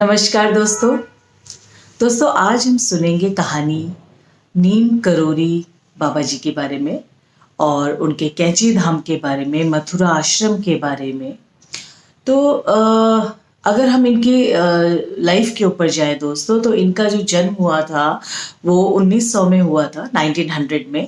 नमस्कार दोस्तों आज हम सुनेंगे कहानी नीम करोरी बाबा जी के बारे में और उनके कैंची धाम के बारे में, मथुरा आश्रम के बारे में। तो अगर हम इनकी लाइफ के ऊपर जाए दोस्तों, तो इनका जो जन्म हुआ था वो 1900 में हुआ था, 1900 में।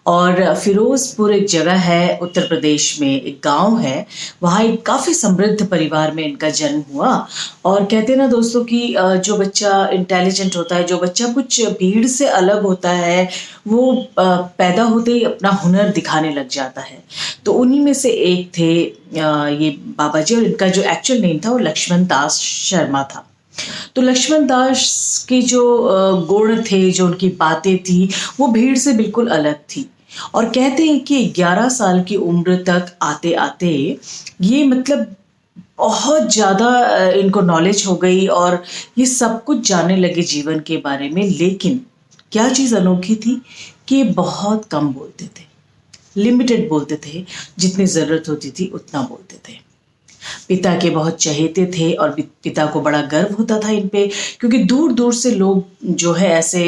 और फिरोजपुर एक जगह है उत्तर प्रदेश में, एक गांव है, वहाँ एक काफ़ी समृद्ध परिवार में इनका जन्म हुआ। और कहते हैं ना दोस्तों कि जो बच्चा इंटेलिजेंट होता है, जो बच्चा कुछ भीड़ से अलग होता है, वो पैदा होते ही अपना हुनर दिखाने लग जाता है। तो उन्हीं में से एक थे ये बाबा जी, और इनका जो एक्चुअल नेम था वो लक्ष्मण दास शर्मा था। तो लक्ष्मण दास के जो गुण थे, जो उनकी बातें थी, वो भीड़ से बिल्कुल अलग थी। और कहते हैं कि 11 साल की उम्र तक आते आते ये मतलब बहुत ज़्यादा इनको नॉलेज हो गई और ये सब कुछ जानने लगे जीवन के बारे में। लेकिन क्या चीज़ अनोखी थी कि बहुत कम बोलते थे, लिमिटेड बोलते थे, जितनी ज़रूरत होती थी उतना बोलते थे। पिता के बहुत चहेते थे और पिता को बड़ा गर्व होता था इन पे, क्योंकि दूर दूर से लोग जो है ऐसे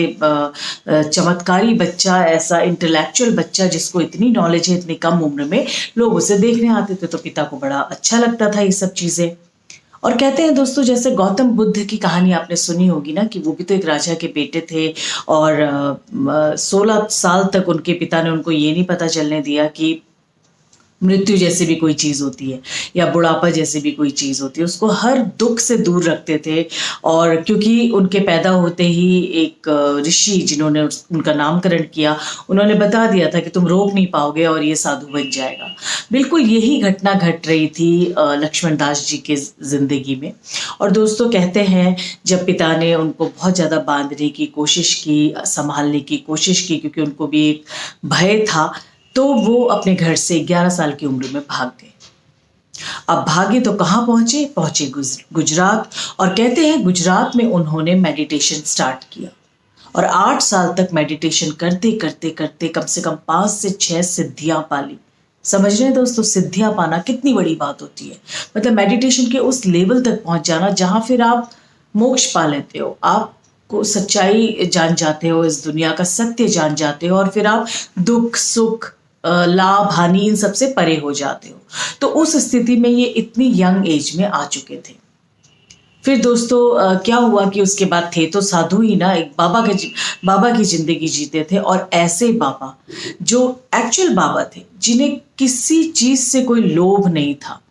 चमत्कारी बच्चा, ऐसा इंटेलेक्चुअल बच्चा जिसको इतनी नॉलेज है इतनी कम उम्र में, लोग उसे देखने आते थे। तो पिता को बड़ा अच्छा लगता था ये सब चीज़ें। और कहते हैं दोस्तों, जैसे गौतम बुद्ध की कहानी आपने सुनी होगी ना, कि वो भी तो एक राजा के बेटे थे और 16 साल तक उनके पिता ने उनको ये नहीं पता चलने दिया कि मृत्यु जैसे भी कोई चीज़ होती है या बुढ़ापा जैसे भी कोई चीज़ होती है, उसको हर दुख से दूर रखते थे। और क्योंकि उनके पैदा होते ही एक ऋषि, जिन्होंने उनका नामकरण किया, उन्होंने बता दिया था कि तुम रोक नहीं पाओगे और ये साधु बन जाएगा। बिल्कुल यही घटना घट रही थी लक्ष्मण दास जी के ज़िंदगी में। और दोस्तों कहते हैं, जब पिता ने उनको बहुत ज़्यादा बांधने की कोशिश की, संभालने की कोशिश की, क्योंकि उनको भी एक भय था, तो वो अपने घर से 11 साल की उम्र में भाग गए। अब भागे तो कहाँ पहुंचे गुजरात। और कहते हैं गुजरात में उन्होंने मेडिटेशन स्टार्ट किया और 8 साल तक मेडिटेशन करते करते करते कम से कम 5 से 6 सिद्धियां पाली। समझ रहे हैं दोस्तों, सिद्धियां पाना कितनी बड़ी बात होती है। मतलब मेडिटेशन के उस लेवल तक पहुंच जाना जहां फिर आप मोक्ष पा लेते हो, आप को सच्चाई जान जाते हो, इस दुनिया का सत्य जान जाते हो, और फिर आप दुख सुख लाभ हानि इन सबसे परे हो जाते हो। तो उस स्थिति में ये इतनी यंग एज में आ चुके थे। फिर दोस्तों क्या हुआ कि उसके बाद थे तो साधु ही ना, एक बाबा की जिंदगी जीते थे। और ऐसे बाबा जो एक्चुअल बाबा थे, जिन्हें किसी चीज से कोई लोभ नहीं था,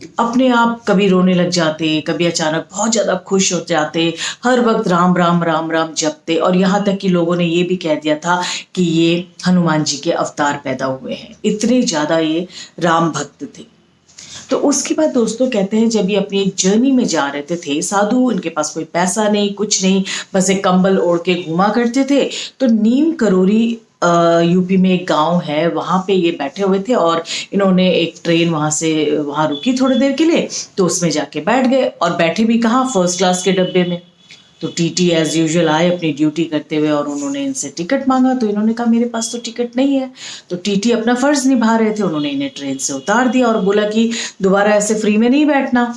अपने आप कभी रोने लग जाते, कभी अचानक बहुत ज्यादा खुश हो जाते, हर वक्त राम राम राम राम जपते। और यहाँ तक कि लोगों ने ये भी कह दिया था कि ये हनुमान जी के अवतार पैदा हुए हैं, इतने ज्यादा ये राम भक्त थे। तो उसके बाद दोस्तों कहते हैं, जब ये अपनी एक जर्नी में जा रहे थे साधु, इनके पास कोई पैसा नहीं, कुछ नहीं, बस एक कंबल ओढ़ के घूमा करते थे। तो नीम करोरी यूपी में एक गांव है, वहाँ पे ये बैठे हुए थे और इन्होंने एक ट्रेन वहाँ रुकी थोड़ी देर के लिए, तो उसमें जाके बैठ गए। और बैठे भी कहाँ, फर्स्ट क्लास के डब्बे में। तो टीटी एज यूजुअल आए अपनी ड्यूटी करते हुए और उन्होंने इनसे टिकट मांगा। तो इन्होंने कहा मेरे पास तो टिकट नहीं है। तो टीटी अपना फर्ज निभा रहे थे, उन्होंने इन्हें ट्रेन से उतार दिया और बोला कि दोबारा ऐसे फ्री में नहीं बैठना।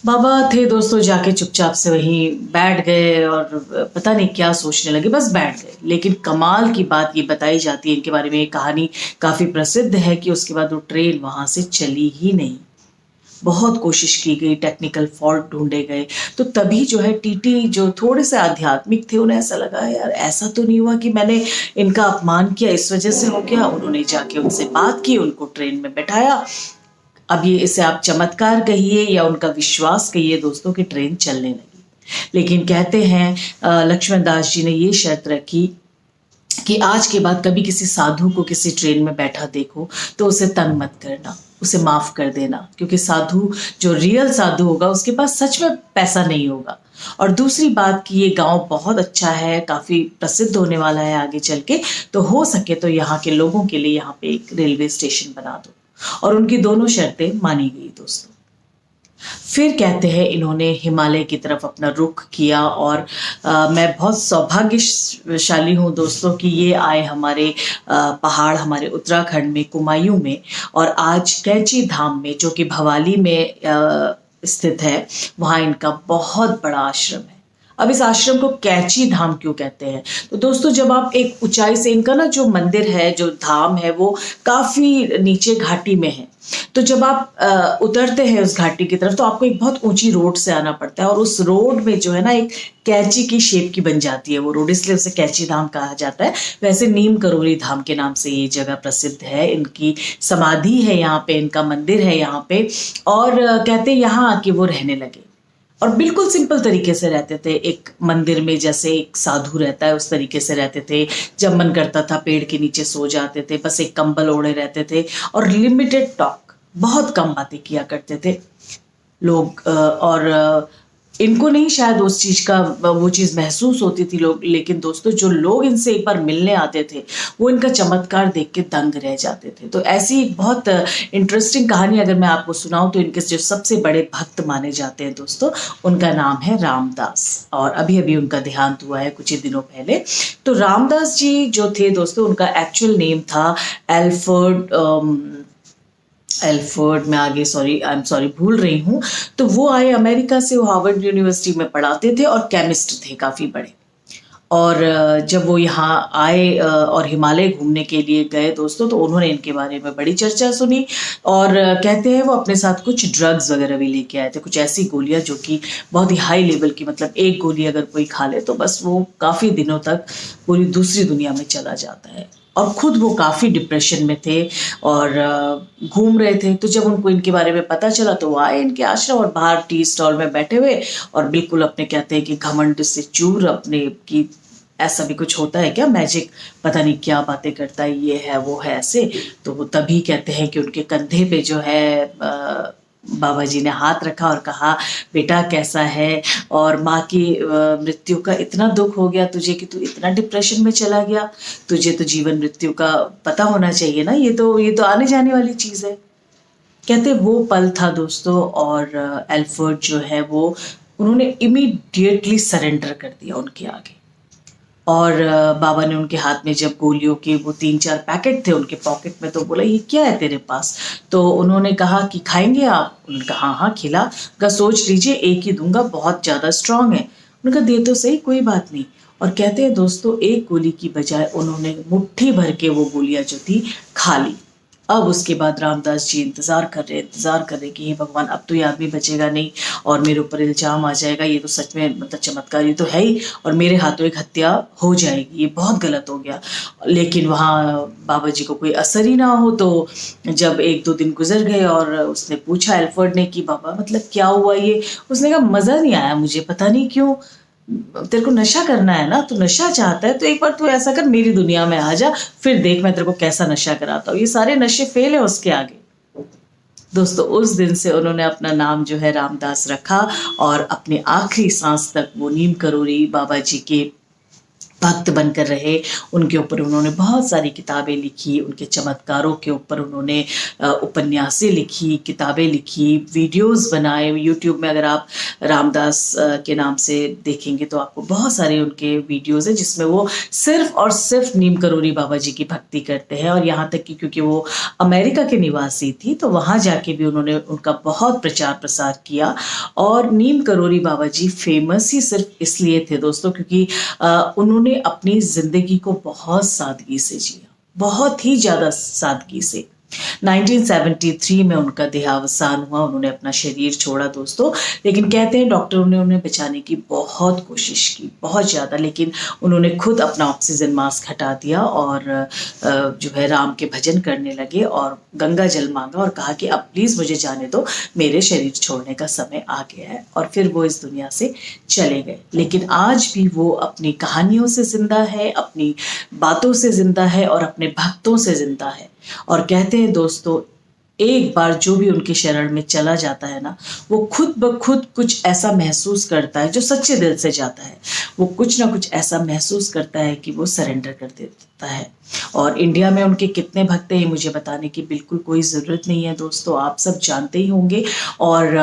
बाबा थे दोस्तों, जाके चुपचाप से वहीं बैठ गए और पता नहीं क्या सोचने लगे, बस बैठ गए। लेकिन कमाल की बात ये बताई जाती है इनके बारे में, एक कहानी काफ़ी प्रसिद्ध है कि उसके बाद वो ट्रेन वहाँ से चली ही नहीं। बहुत कोशिश की गई, टेक्निकल फॉल्ट ढूंढे गए। तो तभी जो है टीटी, जो थोड़े से आध्यात्मिक थे, उन्हें ऐसा लगा यार ऐसा तो नहीं हुआ कि मैंने इनका अपमान किया इस वजह से हो गया। उन्होंने जाके उनसे बात की, उनको ट्रेन में बैठाया। अब ये इसे आप चमत्कार कहिए या उनका विश्वास कहिए दोस्तों, कि ट्रेन चलने लगी। लेकिन कहते हैं लक्ष्मण दास जी ने ये शर्त रखी कि आज के बाद कभी किसी साधु को किसी ट्रेन में बैठा देखो तो उसे तंग मत करना, उसे माफ कर देना, क्योंकि साधु, जो रियल साधु होगा, उसके पास सच में पैसा नहीं होगा। और दूसरी बात कि ये गांव बहुत अच्छा है, काफ़ी प्रसिद्ध होने वाला है आगे चल के, तो हो सके तो यहाँ के लोगों के लिए यहाँ पे एक रेलवे स्टेशन बना दो। और उनकी दोनों शर्तें मानी गई दोस्तों। फिर कहते हैं इन्होंने हिमालय की तरफ अपना रुख किया। और मैं बहुत सौभाग्यशाली हूँ दोस्तों कि ये आए हमारे पहाड़, हमारे उत्तराखंड में कुमायूं में, और आज कैंची धाम में, जो कि भवाली में स्थित है, वहाँ इनका बहुत बड़ा आश्रम है। अब इस आश्रम को कैची धाम क्यों कहते हैं? तो दोस्तों जब आप एक ऊंचाई से, इनका ना जो मंदिर है, जो धाम है, वो काफी नीचे घाटी में है। तो जब आप उतरते हैं उस घाटी की तरफ तो आपको एक बहुत ऊंची रोड से आना पड़ता है, और उस रोड में जो है ना एक कैची की शेप की बन जाती है वो रोड, इसलिए उसे कैची धाम कहा जाता है। वैसे नीम करोली धाम के नाम से ये जगह प्रसिद्ध है। इनकी समाधि है यहाँ पे, इनका मंदिर है यहाँ पे, और कहते हैं यहाँ आके वो रहने लगे और बिल्कुल सिंपल तरीके से रहते थे। एक मंदिर में जैसे एक साधु रहता है उस तरीके से रहते थे। जब मन करता था पेड़ के नीचे सो जाते थे, बस एक कंबल ओढ़े रहते थे, और लिमिटेड टॉक, बहुत कम बातें किया करते थे लोग। और इनको नहीं शायद उस चीज का वो चीज महसूस होती थी लोग, लेकिन दोस्तों जो लोग इनसे एक बार मिलने आते थे वो इनका चमत्कार देख के दंग रह जाते थे। तो ऐसी एक बहुत इंटरेस्टिंग कहानी अगर मैं आपको सुनाऊं तो इनके जो सबसे बड़े भक्त माने जाते हैं दोस्तों, उनका नाम है रामदास, और अभी अभी उनका देहांत हुआ है कुछ ही दिनों पहले। तो रामदास जी जो थे दोस्तों, उनका एक्चुअल नेम था एल्फर्ड, मैं आगे आई एम सॉरी भूल रही हूँ। तो वो आए अमेरिका से, वो हार्वर्ड यूनिवर्सिटी में पढ़ाते थे और केमिस्ट थे काफ़ी बड़े। और जब वो यहाँ आए और हिमालय घूमने के लिए गए दोस्तों, तो उन्होंने इनके बारे में बड़ी चर्चा सुनी, और कहते हैं वो अपने साथ कुछ ड्रग्स वगैरह भी लेके आए थे, कुछ ऐसी गोलियां जो कि बहुत ही हाई लेवल की, मतलब एक गोली अगर कोई खा ले तो बस वो काफ़ी दिनों तक पूरी दूसरी दुनिया में चला जाता है। और खुद वो काफ़ी डिप्रेशन में थे और घूम रहे थे। तो जब उनको इनके बारे में पता चला तो वो आए इनके आश्रम और बाहर टी स्टॉल में बैठे हुए, और बिल्कुल अपने कहते हैं कि घमंड से चूर अपने की, ऐसा भी कुछ होता है क्या, मैजिक, पता नहीं क्या बातें करता है, ये है वो है ऐसे। तो वो तभी कहते हैं कि उनके कंधे पे जो है बाबा जी ने हाथ रखा और कहा, बेटा कैसा है, और माँ की मृत्यु का इतना दुख हो गया तुझे कि तू इतना डिप्रेशन में चला गया, तुझे तो जीवन मृत्यु का पता होना चाहिए ना, ये तो आने जाने वाली चीज़ है। कहते वो पल था दोस्तों, और एल्फर्ड जो है वो, उन्होंने इमीडिएटली सरेंडर कर दिया उनके आगे। और बाबा ने उनके हाथ में जब गोलियों के वो 3-4 पैकेट थे उनके पॉकेट में, तो बोला ये क्या है तेरे पास? तो उन्होंने कहा कि खाएंगे आप? उन्होंने कहा हाँ हाँ खिला। का सोच लीजिए एक ही दूंगा, बहुत ज़्यादा स्ट्रांग है। उनका दे तो सही, कोई बात नहीं। और कहते हैं दोस्तों एक गोली की बजाय उन्होंने मुट्ठी भर के वो गोलियां जो थी खा ली। अब उसके बाद रामदास जी इंतज़ार कर रहे कि हे भगवान अब तो ये आदमी बचेगा नहीं और मेरे ऊपर इल्ज़ाम आ जाएगा, ये तो सच में मतलब चमत्कार ये तो है ही, और मेरे हाथों एक हत्या हो जाएगी, ये बहुत गलत हो गया। लेकिन वहाँ बाबा जी को कोई असर ही ना हो। तो जब 1-2 दिन गुजर गए और उसने पूछा एल्फर्ड ने कि बाबा मतलब क्या हुआ ये, उसने कहा मज़ा नहीं आया मुझे, पता नहीं क्यों। तेरे को नशा करना है ना, तू नशा चाहता है तो एक बार तू ऐसा कर, मेरी दुनिया में आ जा, फिर देख मैं तेरे को कैसा नशा कराता हूँ। ये सारे नशे फेल है उसके आगे। दोस्तों उस दिन से उन्होंने अपना नाम जो है रामदास रखा, और अपने आखिरी सांस तक वो नीम करोली बाबा जी के भक्त बनकर रहे। उनके ऊपर उन्होंने बहुत सारी किताबें लिखी, उनके चमत्कारों के ऊपर उन्होंने उपन्यासें लिखी, किताबें लिखी, वीडियोस बनाए। यूट्यूब में अगर आप रामदास के नाम से देखेंगे तो आपको बहुत सारे उनके वीडियोस हैं जिसमें वो सिर्फ और सिर्फ नीम करोली बाबा जी की भक्ति करते हैं। और यहाँ तक कि क्योंकि वो अमेरिका के निवासी थी तो वहाँ जाके भी उन्होंने उनका बहुत प्रचार प्रसार किया। और नीम करोली बाबा जी फेमस ही सिर्फ इसलिए थे दोस्तों क्योंकि उन्होंने अपनी जिंदगी को बहुत सादगी से जिया, बहुत ही ज्यादा सादगी से। 1973 में उनका देहावसान हुआ, उन्होंने अपना शरीर छोड़ा दोस्तों। लेकिन कहते हैं डॉक्टरों ने उन्हें बचाने की बहुत कोशिश की, बहुत ज़्यादा, लेकिन उन्होंने खुद अपना ऑक्सीजन मास्क हटा दिया और जो है राम के भजन करने लगे और गंगा जल मांगा और कहा कि अब प्लीज़ मुझे जाने दो, मेरे शरीर छोड़ने का समय आ गया है। और फिर वो इस दुनिया से चले गए। लेकिन आज भी वो अपनी कहानियों से जिंदा है, अपनी बातों से जिंदा है और अपने भक्तों से जिंदा है। और कहते हैं दोस्तों एक बार जो भी उनके शरण में चला जाता है ना, वो खुद ब खुद कुछ ऐसा महसूस करता है, जो सच्चे दिल से जाता है वो कुछ ना कुछ ऐसा महसूस करता है कि वो सरेंडर कर देता है। और इंडिया में उनके कितने भक्त हैं ये मुझे बताने की बिल्कुल कोई ज़रूरत नहीं है दोस्तों, आप सब जानते ही होंगे। और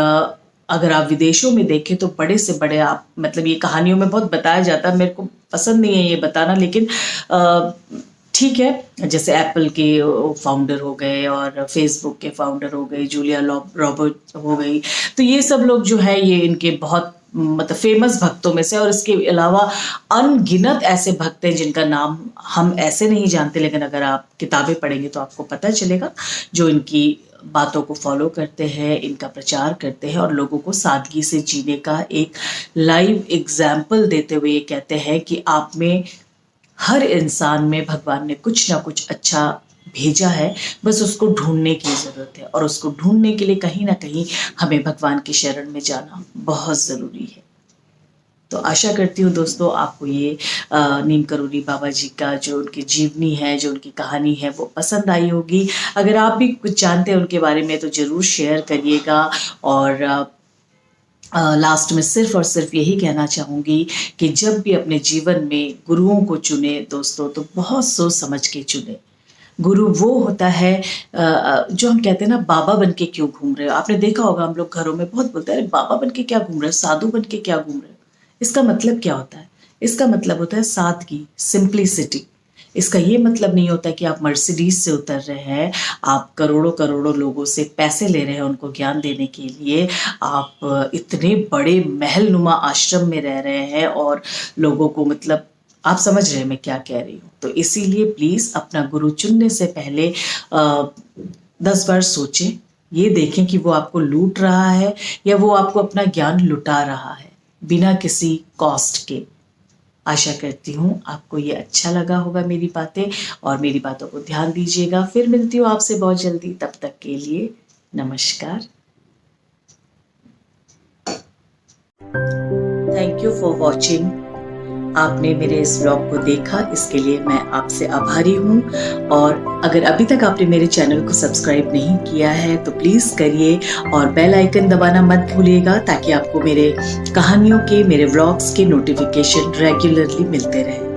अगर आप विदेशों में देखें तो बड़े से बड़े, आप मतलब ये कहानियों में बहुत बताया जाता है, मेरे को पसंद नहीं है ये बताना, लेकिन ठीक है, जैसे एप्पल के फाउंडर हो गए और फेसबुक के फाउंडर हो गए, जूलिया रॉबर्ट हो गई, तो ये सब लोग जो है ये इनके बहुत मतलब फेमस भक्तों में से। और इसके अलावा अनगिनत ऐसे भक्त हैं जिनका नाम हम ऐसे नहीं जानते, लेकिन अगर आप किताबें पढ़ेंगे तो आपको पता चलेगा, जो इनकी बातों को फॉलो करते हैं, इनका प्रचार करते हैं और लोगों को सादगी से जीने का एक लाइव एग्जाम्पल देते हुए ये कहते हैं कि आप में, हर इंसान में भगवान ने कुछ ना कुछ अच्छा भेजा है, बस उसको ढूंढने की ज़रूरत है। और उसको ढूंढने के लिए कहीं ना कहीं हमें भगवान की शरण में जाना बहुत ज़रूरी है। तो आशा करती हूँ दोस्तों आपको ये नीम करोली बाबा जी का जो उनकी जीवनी है, जो उनकी कहानी है, वो पसंद आई होगी। अगर आप भी कुछ जानते हैं उनके बारे में तो ज़रूर शेयर करिएगा। और लास्ट में सिर्फ और सिर्फ यही कहना चाहूँगी कि जब भी अपने जीवन में गुरुओं को चुने दोस्तों, तो बहुत सोच समझ के चुने। गुरु वो होता है जो हम कहते हैं ना, बाबा बन के क्यों घूम रहे हो। आपने देखा होगा हम लोग घरों में बहुत बोलते हैं, अरे बाबा बन के क्या घूम रहे हो, साधु बन के क्या घूम रहे हो। इसका मतलब क्या होता है? इसका मतलब होता है सादगी, सिंप्लिसिटी। इसका ये मतलब नहीं होता कि आप मर्सिडीज से उतर रहे हैं, आप करोड़ों करोड़ों लोगों से पैसे ले रहे हैं उनको ज्ञान देने के लिए, आप इतने बड़े महल नुमा आश्रम में रह रहे हैं और लोगों को, मतलब आप समझ रहे हैं मैं क्या कह रही हूँ। तो इसीलिए प्लीज़ अपना गुरु चुनने से पहले 10 बार सोचें, ये देखें कि वो आपको लूट रहा है या वो आपको अपना ज्ञान लुटा रहा है बिना किसी कॉस्ट के। आशा करती हूँ आपको ये अच्छा लगा होगा मेरी बातें, और मेरी बातों को ध्यान दीजिएगा। फिर मिलती हूँ आपसे बहुत जल्दी, तब तक के लिए नमस्कार। Thank you for watching. आपने मेरे इस व्लॉग को देखा, इसके लिए मैं आपसे आभारी हूँ। और अगर अभी तक आपने मेरे चैनल को सब्सक्राइब नहीं किया है तो प्लीज़ करिए और बेल आइकन दबाना मत भूलिएगा, ताकि आपको मेरे कहानियों के, मेरे व्लॉग्स के नोटिफिकेशन रेगुलरली मिलते रहे।